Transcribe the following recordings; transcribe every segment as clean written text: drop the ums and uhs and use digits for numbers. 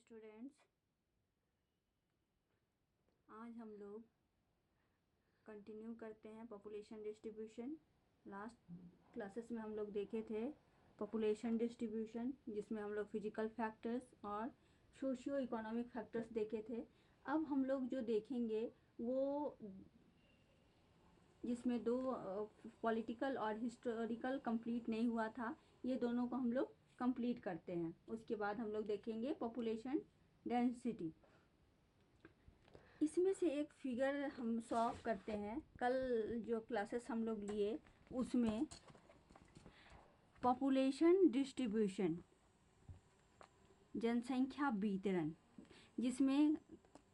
Students, आज हम लोग कंटिन्यू करते हैं पॉपुलेशन डिस्ट्रीब्यूशन। लास्ट क्लासेस में हम लोग देखे थे पॉपुलेशन डिस्ट्रीब्यूशन, जिसमें हम लोग फिजिकल फैक्टर्स और सोशियो इकोनॉमिक फैक्टर्स देखे थे। अब हम लोग जो देखेंगे वो जिसमें दो पॉलिटिकल और हिस्टोरिकल कंप्लीट नहीं हुआ था, ये दोनों को हम लोग कंप्लीट करते हैं। उसके बाद हम लोग देखेंगे पॉपुलेशन डेंसिटी। इसमें से एक फिगर हम सॉल्व करते हैं। कल जो क्लासेस हम लोग लिए उसमें पॉपुलेशन डिस्ट्रीब्यूशन, जनसंख्या वितरण, जिसमें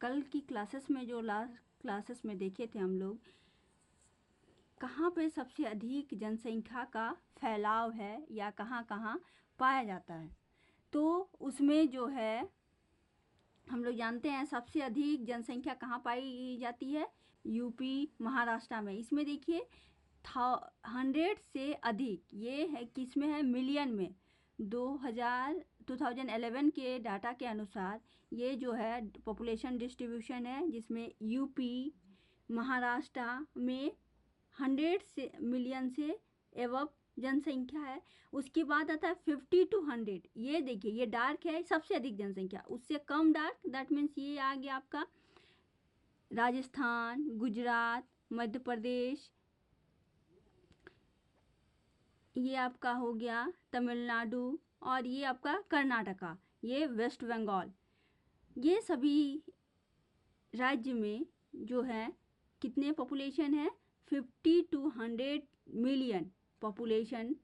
कल की क्लासेस में जो लास्ट क्लासेस में देखे थे हम लोग, कहाँ पे सबसे अधिक जनसंख्या का फैलाव है या कहाँ कहाँ पाया जाता है। तो उसमें जो है हम लोग जानते हैं सबसे अधिक जनसंख्या कहाँ पाई जाती है, यूपी महाराष्ट्र में। इसमें देखिए 100 से अधिक, ये है किसमें है, मिलियन में। 2011 के डाटा के अनुसार ये जो है पॉपुलेशन डिस्ट्रीब्यूशन है, जिसमें यूपी महाराष्ट्र में 100 से मिलियन से एवब जनसंख्या है। उसके बाद आता है 50 to 100। ये देखिए, ये डार्क है सबसे अधिक जनसंख्या, उससे कम डार्क, दैट मीन्स ये आ गया आपका राजस्थान, गुजरात, मध्य प्रदेश, ये आपका हो गया तमिलनाडु, और ये आपका कर्नाटका, ये वेस्ट बंगाल। ये सभी राज्य में जो है कितने पॉपुलेशन है, 50 to 100 मिलियन पॉपुलेशन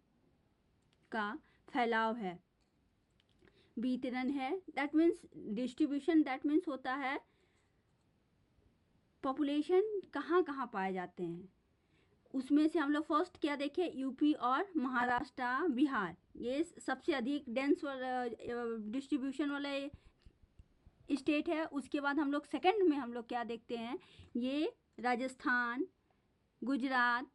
का फैलाव है, वितरण है। That means distribution, that means होता है पॉपुलेशन कहाँ कहाँ पाए जाते हैं। उसमें से हम लोग फर्स्ट क्या देखें, यूपी और महाराष्ट्र, बिहार, ये सबसे अधिक डेंस डिस्ट्रीब्यूशन वाला स्टेट है। उसके बाद हम लोग सेकंड में हम लोग क्या देखते हैं, ये राजस्थान, गुजरात,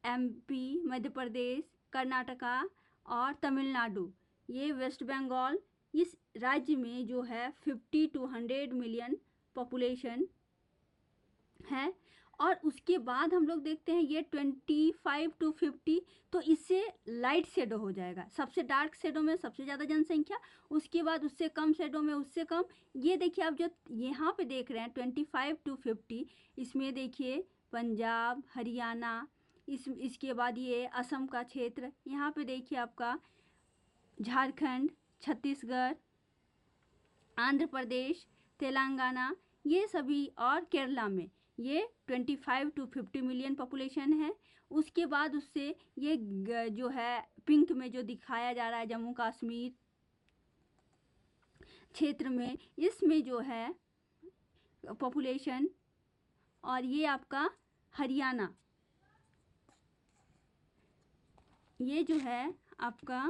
एमपी, मध्य प्रदेश, कर्नाटका और तमिलनाडु, ये वेस्ट बंगाल। इस राज्य में जो है 50 to 100 मिलियन पॉपुलेशन है। और उसके बाद हम लोग देखते हैं ये 25 to 50, तो इससे लाइट शेडो हो जाएगा। सबसे डार्क शेडो में सबसे ज़्यादा जनसंख्या, उसके बाद उससे कम शेडो में उससे कम। ये देखिए आप जो यहाँ पे देख रहे हैं 25 to 50, इसमें देखिए पंजाब, हरियाणा, इसके बाद ये असम का क्षेत्र, यहाँ पे देखिए आपका झारखंड, छत्तीसगढ़, आंध्र प्रदेश, तेलंगाना, ये सभी, और केरला में ये 25 to 50 मिलियन पॉपुलेशन है। उसके बाद उससे ये जो है पिंक में जो दिखाया जा रहा है जम्मू कश्मीर क्षेत्र में, इसमें जो है पॉपुलेशन, और ये आपका हरियाणा, ये जो है आपका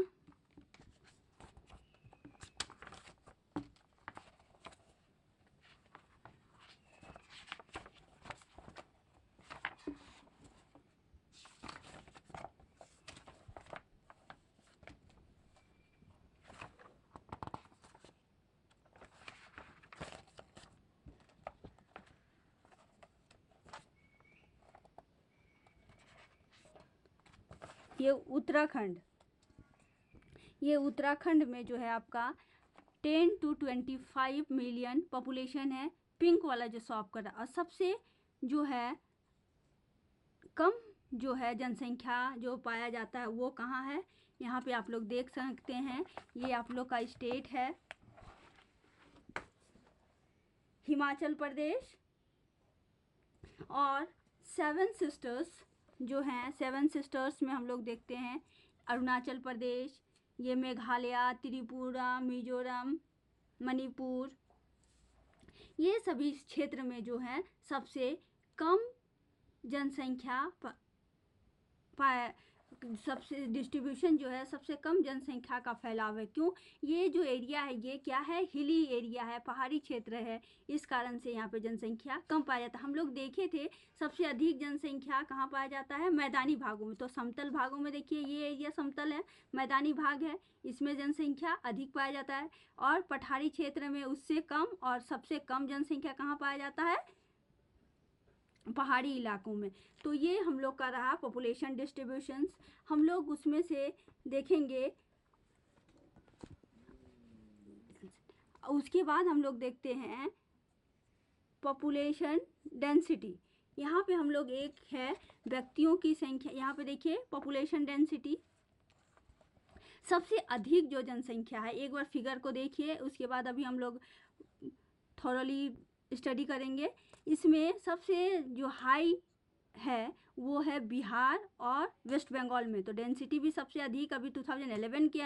ये उत्तराखंड, ये उत्तराखंड में जो है आपका 10 to 25 मिलियन पॉपुलेशन है, पिंक वाला जो शॉप कर रहा है। और सबसे जो है कम जो है जनसंख्या जो पाया जाता है वो कहाँ है, यहाँ पे आप लोग देख सकते हैं, ये आप लोग का स्टेट है हिमाचल प्रदेश। और 7 सिस्टर्स जो हैं, 7 सिस्टर्स में हम लोग देखते हैं अरुणाचल प्रदेश, ये मेघालय, त्रिपुरा, मिजोरम, मणिपुर, ये सभी क्षेत्र में जो है सबसे कम जनसंख्या सबसे डिस्ट्रीब्यूशन जो है सबसे कम जनसंख्या का फैलाव है। क्यों? ये जो एरिया है ये क्या है, हिली एरिया है, पहाड़ी क्षेत्र है, इस कारण से यहाँ पे जनसंख्या कम पाया जाता है। हम लोग देखे थे सबसे अधिक जनसंख्या कहाँ पाया जाता है, मैदानी भागों में। तो समतल भागों में देखिए ये एरिया समतल है, मैदानी भाग है, इसमें जनसंख्या अधिक पाया जाता है। और पठारी क्षेत्र में उससे कम, और सबसे कम जनसंख्या कहाँ पाया जाता है, पहाड़ी इलाकों में। तो ये हम लोग का रहा पॉपुलेशन डिस्ट्रीब्यूशंस। हम लोग उसमें से देखेंगे, उसके बाद हम लोग देखते हैं पॉपुलेशन डेंसिटी। यहाँ पे हम लोग एक है व्यक्तियों की संख्या, यहाँ पे देखिए पॉपुलेशन डेंसिटी, सबसे अधिक जो जनसंख्या है, एक बार फिगर को देखिए, उसके बाद अभी हम लोग थॉरली स्टडी करेंगे। इसमें सबसे जो हाई है वो है बिहार और वेस्ट बंगाल में। तो डेंसिटी भी सबसे अधिक अभी 2011 के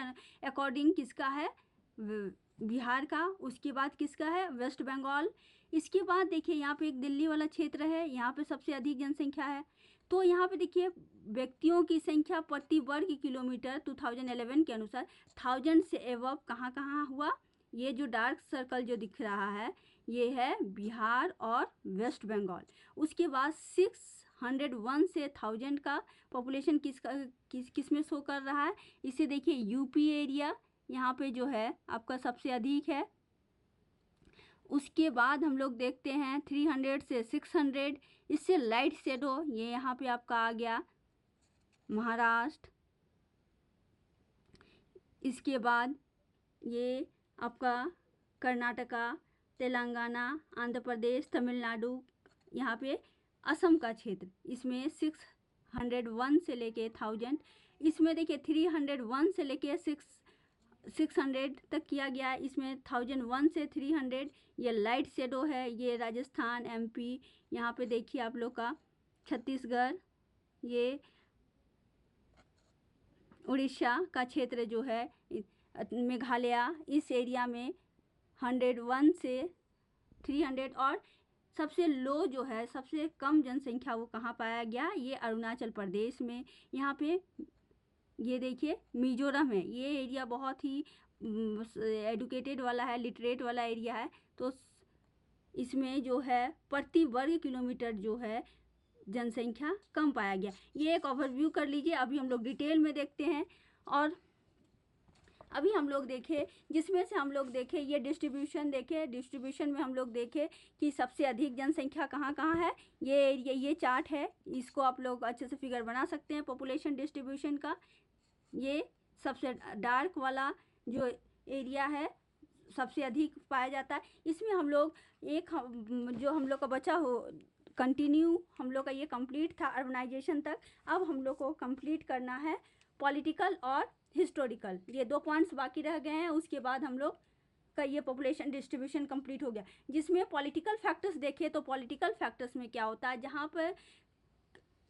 अकॉर्डिंग किसका है, बिहार का। उसके बाद किसका है, वेस्ट बंगाल। इसके बाद देखिए यहाँ पे एक दिल्ली वाला क्षेत्र है, यहाँ पे सबसे अधिक जनसंख्या है। तो यहाँ पे देखिए व्यक्तियों की संख्या प्रति वर्ग किलोमीटर 2011 के अनुसार 1000 से एवब कहाँ कहाँ हुआ, ये जो डार्क सर्कल जो दिख रहा है ये है बिहार और वेस्ट बंगाल। उसके बाद 601 से 1000 का पॉपुलेशन किस में शो कर रहा है, इसे देखिए यूपी एरिया यहाँ पे जो है आपका सबसे अधिक है। उसके बाद हम लोग देखते हैं 300 से 600, इससे लाइट शेडो ये यहाँ पे आपका आ गया महाराष्ट्र। इसके बाद ये आपका कर्नाटका, तेलंगाना, आंध्र प्रदेश, तमिलनाडु, यहाँ पे असम का क्षेत्र, इसमें 601 से लेके 1000। इसमें देखिए 301 से लेके 600 तक किया गया। इसमें 1001 से 300 ये लाइट शेडो है, ये राजस्थान, एमपी, यहाँ पे देखिए आप लोग का छत्तीसगढ़, ये उड़ीसा का क्षेत्र जो है, मेघालय, इस एरिया में 101 से 300। और सबसे लो जो है, सबसे कम जनसंख्या वो कहाँ पाया गया, ये अरुणाचल प्रदेश में। यहाँ पे ये देखिए मिजोरम है, ये एरिया बहुत ही एडुकेटेड वाला है, लिटरेट वाला एरिया है। तो इसमें जो है प्रति वर्ग किलोमीटर जो है जनसंख्या कम पाया गया। ये एक ओवरव्यू कर लीजिए, अभी हम लोग डिटेल में देखते हैं। और अभी हम लोग देखें, जिसमें से हम लोग देखें ये डिस्ट्रीब्यूशन देखें, डिस्ट्रीब्यूशन में हम लोग देखें कि सबसे अधिक जनसंख्या कहाँ कहाँ है। ये एरिया, ये चार्ट है, इसको आप लोग अच्छे से फिगर बना सकते हैं पॉपुलेशन डिस्ट्रीब्यूशन का। ये सबसे डार्क वाला जो एरिया है सबसे अधिक पाया जाता है। इसमें हम लोग जो हम लोग का बचा हो कंटिन्यू, हम लोग का ये कंप्लीट था अर्बनाइजेशन तक। अब हम लोग को कंप्लीट करना है पॉलिटिकल और हिस्टोरिकल, ये 2 पॉइंट्स बाकी रह गए हैं। उसके बाद हम लोग का ये पॉपुलेशन डिस्ट्रीब्यूशन कंप्लीट हो गया। जिसमें पॉलिटिकल फैक्टर्स देखे तो पॉलिटिकल फैक्टर्स में क्या होता है, जहाँ पर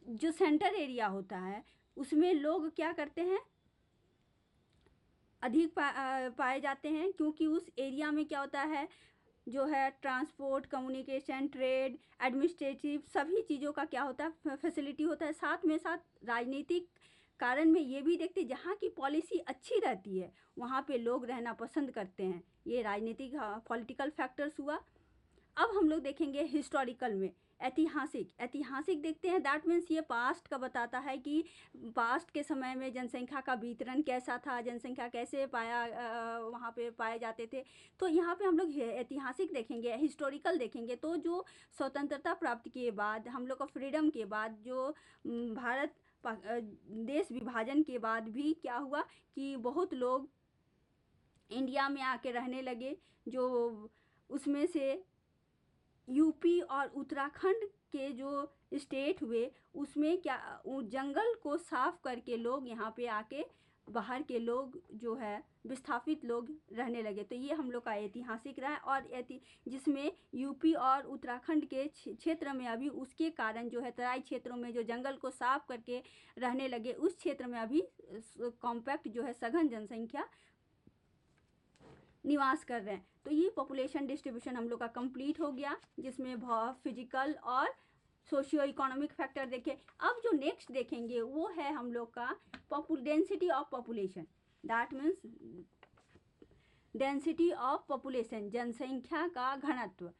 जो सेंटर एरिया होता है उसमें लोग क्या करते हैं, अधिक पाए जाते हैं। क्योंकि उस एरिया में क्या होता है, जो है ट्रांसपोर्ट, कम्युनिकेशन, ट्रेड, एडमिनिस्ट्रेटिव सभी चीज़ों का क्या होता है, फैसिलिटी होता है। साथ में साथ राजनीतिक कारण में ये भी देखते, जहाँ की पॉलिसी अच्छी रहती है वहाँ पे लोग रहना पसंद करते हैं। ये राजनीतिक पॉलिटिकल फैक्टर्स हुआ। अब हम लोग देखेंगे हिस्टोरिकल में, ऐतिहासिक देखते हैं। दैट मीन्स ये पास्ट का बताता है कि पास्ट के समय में जनसंख्या का वितरण कैसा था, जनसंख्या कैसे वहाँ पे पाए जाते थे। तो यहाँ पे हम लोग ऐतिहासिक देखेंगे, हिस्टोरिकल देखेंगे। तो जो स्वतंत्रता प्राप्ति के बाद, हम लोग का फ्रीडम के बाद, जो भारत देश विभाजन के बाद भी क्या हुआ कि बहुत लोग इंडिया में आके रहने लगे। जो उसमें से यूपी और उत्तराखंड के जो स्टेट हुए, उसमें क्या जंगल को साफ करके लोग यहाँ पे आके बाहर के लोग जो है विस्थापित लोग रहने लगे। तो ये हम लोग का ऐतिहासिक रहा है। और जिसमें यूपी और उत्तराखंड के क्षेत्र में अभी उसके कारण जो है तराई क्षेत्रों में जो जंगल को साफ करके रहने लगे, उस क्षेत्र में अभी कॉम्पैक्ट जो है सघन जनसंख्या निवास कर रहे हैं। तो ये पॉपुलेशन डिस्ट्रीब्यूशन हम लोग का कंप्लीट हो गया, जिसमें फिजिकल और सोशियो इकोनॉमिक फैक्टर देखे। अब जो नेक्स्ट देखेंगे वो है हम लोग का density of population, that means density of population, जनसंख्या का घनत्व।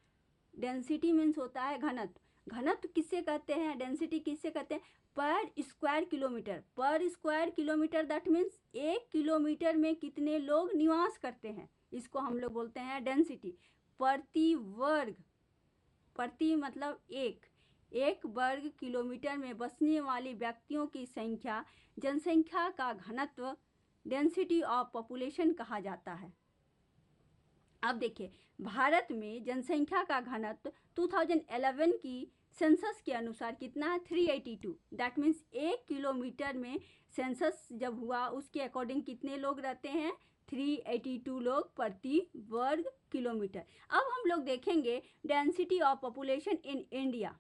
डेंसिटी मीन्स होता है घनत्व। घनत्व किससे कहते हैं, डेंसिटी किससे कहते हैं, पर स्क्वायर किलोमीटर। पर square kilometre that means 1 kilometre में कितने लोग निवास करते हैं, इसको हम लोग बोलते हैं डेंसिटी। प्रति वर्ग, प्रति मतलब एक वर्ग किलोमीटर में बसने वाले व्यक्तियों की संख्या, जनसंख्या का घनत्व, डेंसिटी ऑफ पॉपुलेशन कहा जाता है। अब देखिए भारत में जनसंख्या का घनत्व 2011 की सेंसस के अनुसार कितना है, 382। दैट मीन्स 1 किलोमीटर में सेंसस जब हुआ उसके अकॉर्डिंग कितने लोग रहते हैं, 382 लोग प्रति वर्ग किलोमीटर। अब हम लोग देखेंगे density of population in India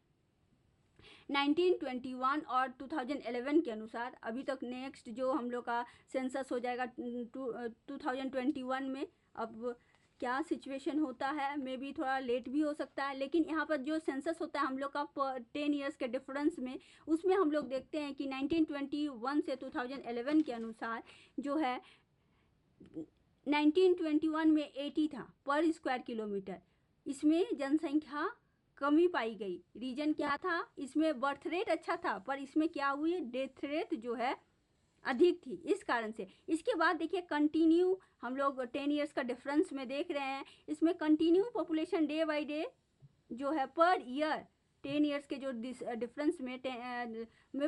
1921 और 2011 के अनुसार। अभी तक नेक्स्ट जो हम लोग का सेंसस हो जाएगा 2021 में। अब क्या सिचुएशन होता है, मे बी थोड़ा लेट भी हो सकता है, लेकिन यहाँ पर जो सेंसस होता है हम लोग का 10 ईयर्स के डिफरेंस में, उसमें हम लोग देखते हैं कि 1921 से 2011 के अनुसार जो है 1921 में 80 था पर स्क्वायर किलोमीटर। इसमें जनसंख्या कमी पाई गई। रीजन क्या था, इसमें बर्थ रेट अच्छा था पर इसमें क्या हुई, डेथ रेट जो है अधिक थी, इस कारण से। इसके बाद देखिए कंटिन्यू हम लोग 10 ईयर्स का डिफरेंस में देख रहे हैं, इसमें continue population day by day जो है पर ईयर 10 ईयर्स के जो डिफरेंस में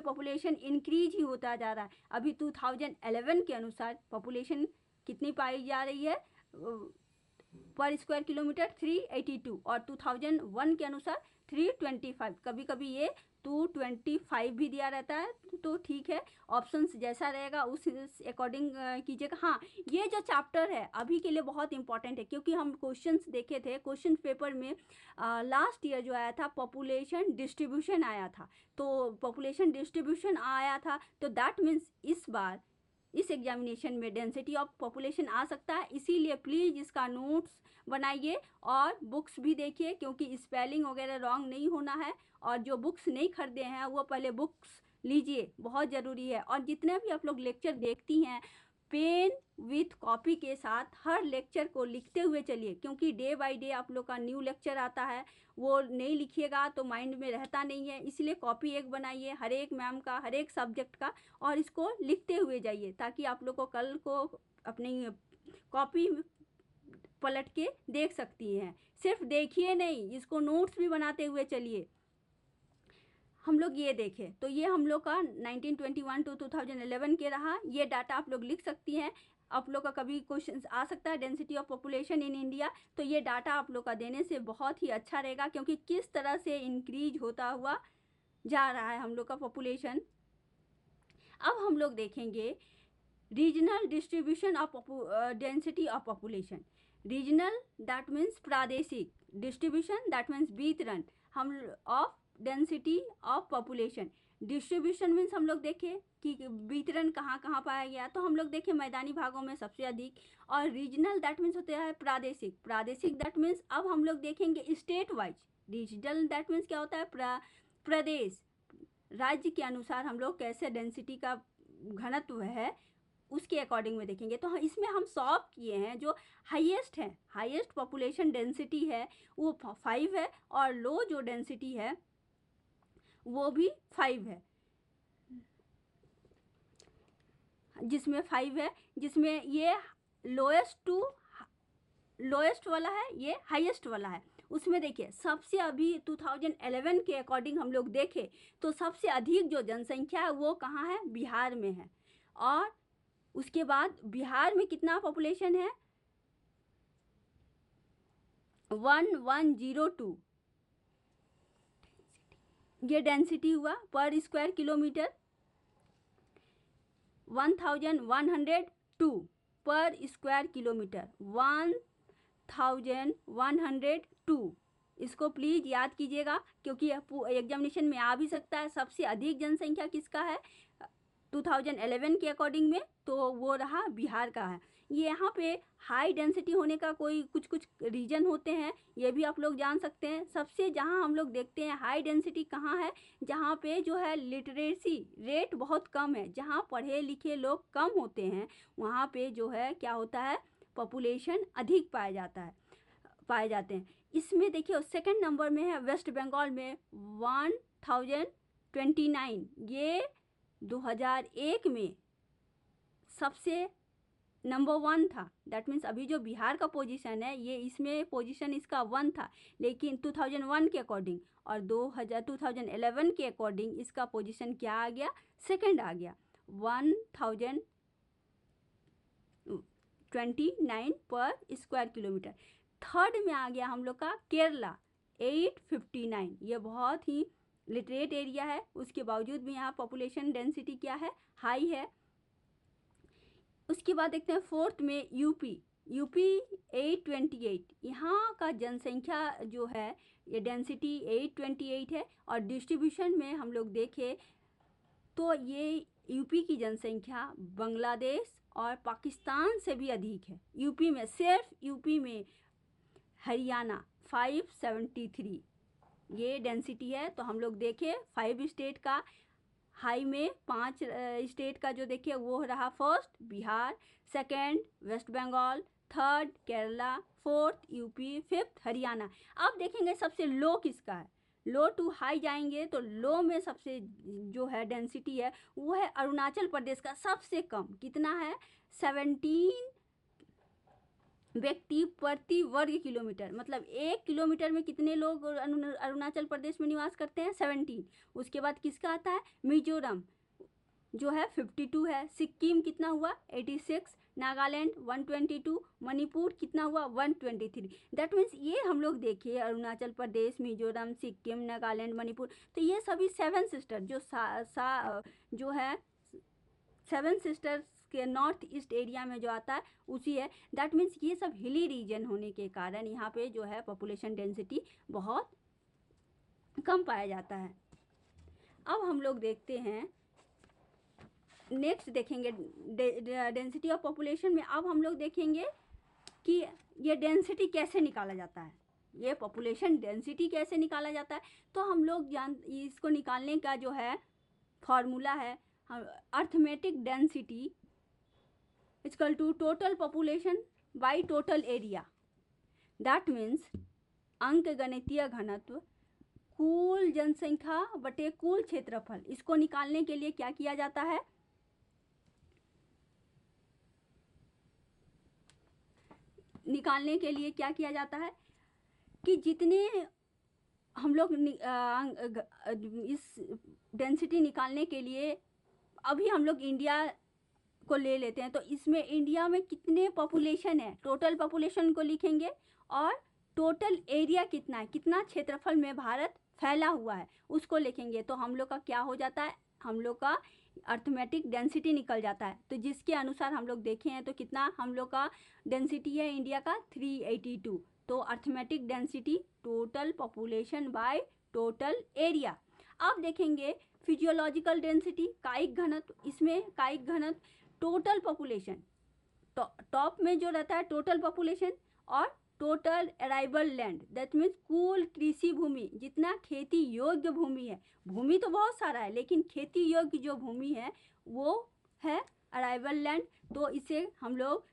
पॉपुलेशन इंक्रीज ही होता जा रहा है। अभी 2011 के अनुसार पॉपुलेशन कितनी पाई जा रही है पर स्क्वायर किलोमीटर, 382, और 2001 के अनुसार 325। कभी कभी ये 225 भी दिया रहता है, तो ठीक है, ऑप्शंस जैसा रहेगा उस अकॉर्डिंग कीजिएगा। हाँ, ये जो चैप्टर है अभी के लिए बहुत इंपॉर्टेंट है, क्योंकि हम क्वेश्चंस देखे थे, क्वेश्चन पेपर में लास्ट ईयर जो आया था पॉपुलेशन डिस्ट्रीब्यूशन आया था। तो पॉपुलेशन डिस्ट्रीब्यूशन आया था, तो दैट मीन्स इस बार इस एग्जामिनेशन में डेंसिटी ऑफ पॉपुलेशन आ सकता है। इसीलिए प्लीज़ इसका नोट्स बनाइए और बुक्स भी देखिए, क्योंकि स्पेलिंग वगैरह रॉन्ग नहीं होना है। और जो बुक्स नहीं खरीदे हैं वो पहले बुक्स लीजिए, बहुत ज़रूरी है। और जितने भी आप लोग लेक्चर देखती हैं, पेन विथ कॉपी के साथ हर लेक्चर को लिखते हुए चलिए, क्योंकि डे बाय डे आप लोग का न्यू लेक्चर आता है, वो नहीं लिखिएगा तो माइंड में रहता नहीं है। इसलिए कॉपी एक बनाइए हर एक मैम का, हर एक सब्जेक्ट का, और इसको लिखते हुए जाइए, ताकि आप लोग को कल को अपनी कॉपी पलट के देख सकती हैं। सिर्फ देखिए नहीं, इसको नोट्स भी बनाते हुए चलिए। हम लोग ये देखें तो ये हम लोग का 1921 टू 2011 के रहा। ये डाटा आप लोग लिख सकती हैं। आप लोग का कभी क्वेश्चन आ सकता है density of population in India, तो ये डाटा आप लोग का देने से बहुत ही अच्छा रहेगा, क्योंकि किस तरह से इंक्रीज होता हुआ जा रहा है हम लोग का पॉपुलेशन। अब हम लोग देखेंगे regional distribution of density of population. Regional that means प्रादेशिक, डिस्ट्रीब्यूशन दैट मीन्स वितरण हम of density of population. Distribution means हम लोग देखें कि वितरण कहाँ कहाँ पाया गया, तो हम लोग देखें मैदानी भागों में सबसे अधिक। और रीजनल दैट मीन्स होता है प्रादेशिक, प्रादेशिक दैट मीन्स अब हम लोग देखेंगे state wise. Regional that means क्या होता है, प्रदेश, राज्य के अनुसार हम लोग कैसे डेंसिटी का घनत्व है उसके अकॉर्डिंग में देखेंगे। तो इसमें हम सॉल्व किए हैं, जो हाईएस्ट है, हाईएस्ट पॉपुलेशन डेंसिटी है वो 5 है, और लो जो डेंसिटी है वो भी 5 है, जिसमें 5 है, जिसमें ये लोएस्ट वाला है, ये हाईएस्ट वाला है। उसमें देखिए सबसे अभी 2011 के अकॉर्डिंग हम लोग देखें तो सबसे अधिक जो जनसंख्या है वो कहाँ है, बिहार में है। और उसके बाद बिहार में कितना पॉपुलेशन है, 1102, ये डेंसिटी हुआ पर स्क्वायर किलोमीटर। 1102 पर स्क्वायर किलोमीटर, 1102। इसको प्लीज़ याद कीजिएगा, क्योंकि एग्जामिनेशन में आ भी सकता है। सबसे अधिक जनसंख्या किसका है 2011 के अकॉर्डिंग में, तो वो रहा बिहार का है। ये यहाँ पे हाई डेंसिटी होने का कोई कुछ कुछ रीजन होते हैं, ये भी आप लोग जान सकते हैं। सबसे जहाँ हम लोग देखते हैं हाई डेंसिटी कहाँ है, जहाँ पे जो है लिटरेसी रेट बहुत कम है, जहाँ पढ़े लिखे लोग कम होते हैं, वहाँ पे जो है क्या होता है, पॉपुलेशन अधिक पाए जाते हैं। इसमें देखिए सेकंड नंबर में है वेस्ट बंगाल में 1029, ये 2001 में सबसे नंबर 1 था। दैट मीन्स अभी जो बिहार का पोजीशन है ये इसमें पोजीशन इसका 1 था, लेकिन 2001 के अकॉर्डिंग और 2011 के अकॉर्डिंग इसका पोजीशन क्या आ गया, सेकंड आ गया, 1029 पर स्क्वायर किलोमीटर। थर्ड में आ गया हम लोग का केरला 859, ये बहुत ही लिटरेट एरिया है, उसके बावजूद भी यहाँ पॉपुलेशन डेंसिटी क्या है, हाई है। उसके बाद देखते हैं फोर्थ में यूपी 828, यहाँ का जनसंख्या जो है ये डेंसिटी 828 है, और डिस्ट्रीब्यूशन में हम लोग देखें तो ये यूपी की जनसंख्या बांग्लादेश और पाकिस्तान से भी अधिक है। यूपी में, सिर्फ यूपी में हरियाणा 573 ये डेंसिटी है। तो हम लोग देखें 5 स्टेट का, हाई में 5 स्टेट का जो देखिए वो रहा, first Bihar, second West Bengal, third Kerala, fourth UP, fifth Haryana. अब देखेंगे सबसे लो किसका है, लो टू हाई जाएंगे तो लो में सबसे जो है डेंसिटी है वो है अरुणाचल प्रदेश का, सबसे कम कितना है, 17 व्यक्ति प्रति वर्ग किलोमीटर, मतलब 1 किलोमीटर में कितने लोग अरुणाचल प्रदेश में निवास करते हैं, 17। उसके बाद किसका आता है, मिजोरम जो है 52 है, सिक्किम कितना हुआ 86, नागालैंड 122, मणिपुर कितना हुआ 123। दैट मीन्स ये हम लोग देखिए अरुणाचल प्रदेश, मिजोरम, सिक्किम, नागालैंड, मणिपुर, तो ये सभी 7 सिस्टर जो है 7 सिस्टर्स के नॉर्थ ईस्ट एरिया में जो आता है उसी है। दैट मीन्स ये सब हिली रीजन होने के कारण यहाँ पे जो है पॉपुलेशन डेंसिटी बहुत कम पाया जाता है। अब हम लोग देखते हैं नेक्स्ट, देखेंगे डेंसिटी ऑफ पॉपुलेशन में। अब हम लोग देखेंगे कि ये डेंसिटी कैसे निकाला जाता है, ये पॉपुलेशन डेंसिटी कैसे निकाला जाता है। तो हम लोग इसको निकालने का जो है फॉर्मूला है, arithmetic density equal to total population by total area. That means अंक गणितीय घनत्व कुल जनसंख्या बटे कुल क्षेत्रफल। इसको निकालने के लिए क्या किया जाता है, कि जितने हम लोग इस डेंसिटी निकालने के लिए अभी हम लोग इंडिया को ले लेते हैं, तो इसमें इंडिया में कितने पॉपुलेशन है, टोटल पॉपुलेशन को लिखेंगे और टोटल एरिया कितना है, कितना क्षेत्रफल में भारत फैला हुआ है उसको लिखेंगे। तो हम लोग का क्या हो जाता है, हम लोग का अर्थमेटिक डेंसिटी निकल जाता है। तो जिसके अनुसार हम लोग देखे हैं तो कितना हम लोग का डेंसिटी है इंडिया का 382। तो arithmetic density total population by total area. अब देखेंगे फिजियोलॉजिकल डेंसिटी कायिक घनत्व। इसमें कायिक घनत्व टोटल पॉपुलेशन, टॉप में जो रहता है टोटल पॉपुलेशन और total arrival land, that means कुल कृषि भूमि, जितना खेती योग्य भूमि है, भूमि तो बहुत सारा है लेकिन खेती योग्य जो भूमि है वो है अराइवल लैंड। तो इसे हम लोग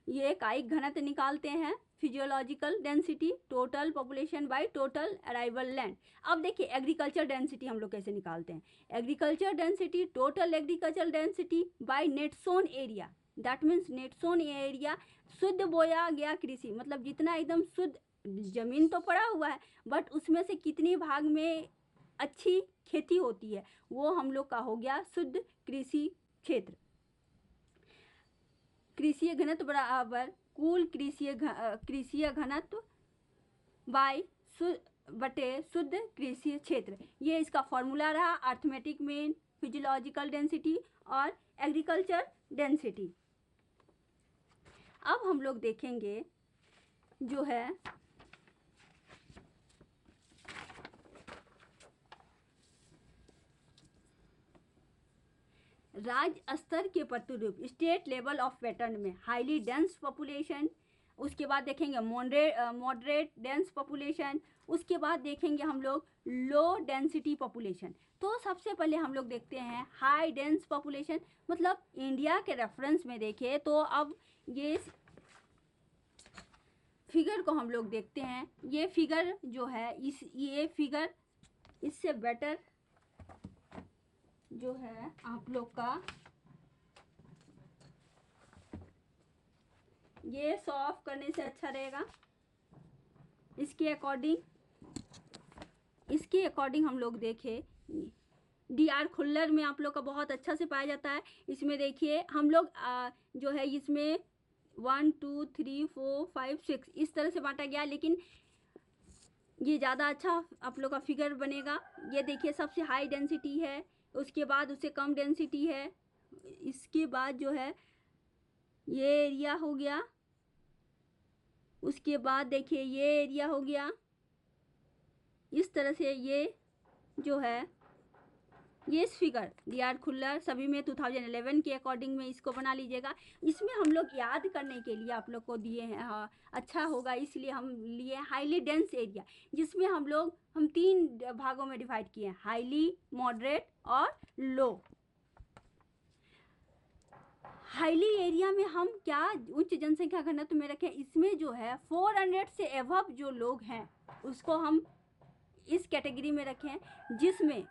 ये कायिक घनत्व निकालते हैं, physiological density total population by total arrival land. अब देखिए एग्रीकल्चर डेंसिटी हम लोग कैसे निकालते हैं, agriculture density total agriculture density by net sown area. That means net sown area शुद्ध बोया गया कृषि, मतलब जितना एकदम शुद्ध जमीन तो पड़ा हुआ है बट उसमें से कितनी भाग में अच्छी खेती होती है वो हम लोग का हो गया शुद्ध कृषि क्षेत्र। कृषि घनत्व बराबर कुल कृषि घनत्व बाय बटे शुद्ध कृषि क्षेत्र, ये इसका फॉर्मूला रहा अर्थमेटिक मीन, फिजियोलॉजिकल डेंसिटी और एग्रीकल्चर डेंसिटी। अब हम लोग देखेंगे जो है राज्य स्तर के प्रतिरूप स्टेट लेवल ऑफ पैटर्न में हाईली डेंस पॉपुलेशन, उसके बाद देखेंगे मॉडरेट डेंस पॉपुलेशन, उसके बाद देखेंगे हम लोग लो डेंसिटी पॉपुलेशन। तो सबसे पहले हम लोग देखते हैं हाई डेंस पॉपुलेशन, मतलब इंडिया के रेफरेंस में देखें तो अब ये फिगर को हम लोग देखते हैं। ये फिगर जो है ये फिगर इससे बेटर जो है आप लोग का ये शो ऑफ करने से अच्छा रहेगा। इसके अकॉर्डिंग हम लोग देखें DR खुल्लर में आप लोग का बहुत अच्छा से पाया जाता है। इसमें देखिए हम लोग जो है इसमें 1 2 3 4 5 6 इस तरह से बांटा गया, लेकिन ये ज़्यादा अच्छा आप लोग का फिगर बनेगा। ये देखिए सबसे हाई डेंसिटी है, उसके बाद उससे कम डेंसिटी है, इसके बाद जो है ये एरिया हो गया, उसके बाद देखिए ये एरिया हो गया। इस तरह से ये जो है ये फिगर DR खुल्लर सभी में 2011 के अकॉर्डिंग में इसको बना लीजिएगा। इसमें हम लोग याद करने के लिए आप लोग को दिए हैं, अच्छा होगा इसलिए हम लिए हाईली डेंस एरिया, जिसमें हम 3 भागों में डिवाइड किए हैं, हाईली, मॉडरेट और लो। हाईली एरिया में हम क्या उच्च जनसंख्या घनत्व में रखें, इसमें जो है 400 से एबव जो लोग हैं उसको हम इस कैटेगरी में रखें, जिसमें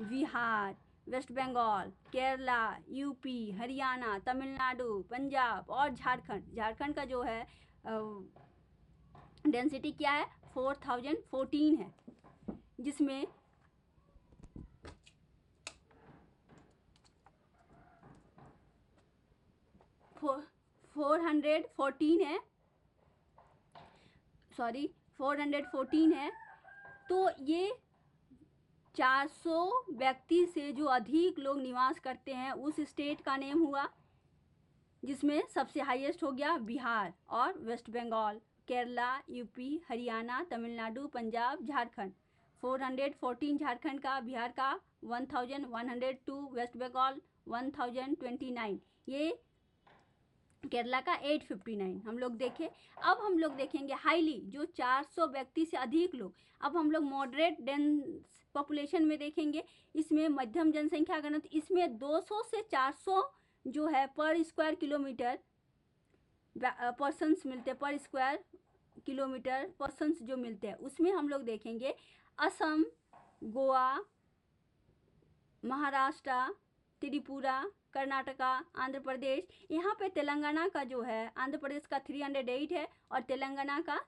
बिहार, वेस्ट बंगाल, केरला, यूपी, हरियाणा, तमिलनाडु, पंजाब और झारखंड का जो है डेंसिटी क्या है 4014 है, जिसमें 414 है, सॉरी 414 है। तो ये 400 व्यक्ति से जो अधिक लोग निवास करते हैं उस स्टेट का नेम हुआ, जिसमें सबसे हाईएस्ट हो गया बिहार और वेस्ट बंगाल, केरला, यूपी, हरियाणा, तमिलनाडु, पंजाब, झारखंड। 414 झारखंड का, बिहार का 1102, वेस्ट बंगाल 1029, ये केरला का 859 हम लोग देखें। अब हम लोग देखेंगे हाईली जो 400 व्यक्ति से अधिक लोग। अब हम लोग मॉडरेट डेंस पॉपुलेशन में देखेंगे, इसमें मध्यम जनसंख्या घनत्व, इसमें 200 से 400 जो है पर स्क्वायर किलोमीटर पर्सन्स मिलते हैं, पर स्क्वायर किलोमीटर पर्सन्स जो मिलते हैं, उसमें हम लोग देखेंगे असम, गोवा, महाराष्ट्र, त्रिपुरा, कर्नाटका, आंध्र प्रदेश। यहाँ पे तेलंगाना का जो है, आंध्र प्रदेश का 308 है और तेलंगाना का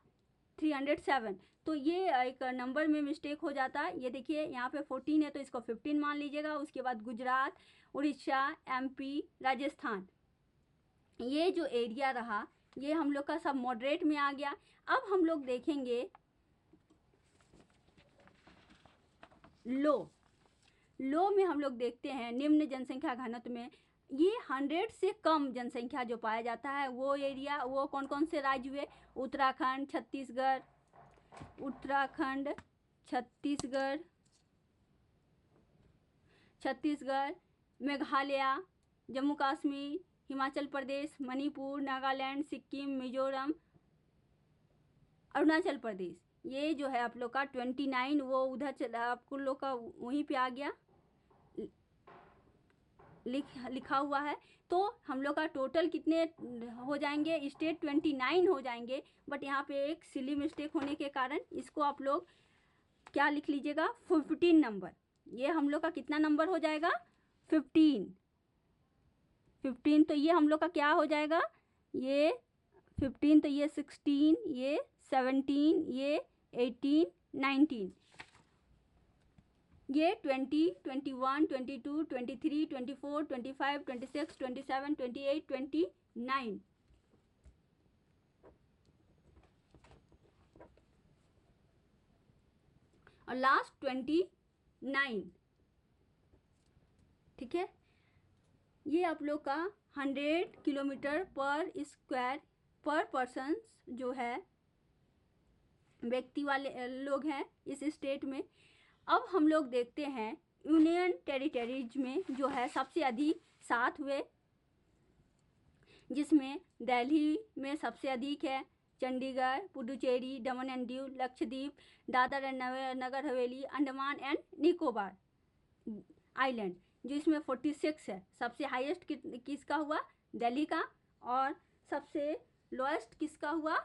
307। तो ये एक नंबर में मिस्टेक हो जाता है। ये देखिए यहाँ पे 14 है तो इसको 15 मान लीजिएगा। उसके बाद गुजरात, उड़ीसा, MP, राजस्थान, ये जो एरिया रहा ये हम लोग का सब मॉडरेट में आ गया। अब हम लोग देखेंगे लो में हम लोग देखते हैं निम्न जनसंख्या घनत्व में ये 100 से कम जनसंख्या जो पाया जाता है वो एरिया, वो कौन कौन से राज्य हुए, उत्तराखंड, छत्तीसगढ़, मेघालय, जम्मू कश्मीर, हिमाचल प्रदेश, मणिपुर, नागालैंड, सिक्किम, मिजोरम, अरुणाचल प्रदेश। ये जो है आप लोग का 29 वो उधर चला, आपको लोग का वहीं पे आ गया लिखा हुआ है। तो हम लोग का टोटल कितने हो जाएंगे, स्टेट 29 हो जाएंगे। बट यहाँ पे एक सिली मिस्टेक होने के कारण इसको आप लोग क्या लिख लीजिएगा 15 नंबर। ये हम लोग का कितना नंबर हो जाएगा 15। तो ये हम लोग का क्या हो जाएगा, ये 15, तो ये 16, ये 17, ये 18, 19, ये 20, 21, 22, 23, 24, 25, 26, 27, 28, 29 और लास्ट 29। ठीक है, ये आप लोग का 100 किलोमीटर पर स्क्वायर पर पर्सन जो है व्यक्ति वाले लोग हैं इस स्टेट में। अब हम लोग देखते हैं यूनियन टेरिटरीज में जो है सबसे अधिक 7 हुए, जिसमें दिल्ली में सबसे अधिक है, चंडीगढ़, पुडुचेरी, दमन and Diu, Lakshadweep, Dadar and Nagar Haveli, Andaman and Nicobar island, जो इसमें 46 है। सबसे हाईएस्ट किसका हुआ? दिल्ली का। और सबसे लोएस्ट किसका हुआ?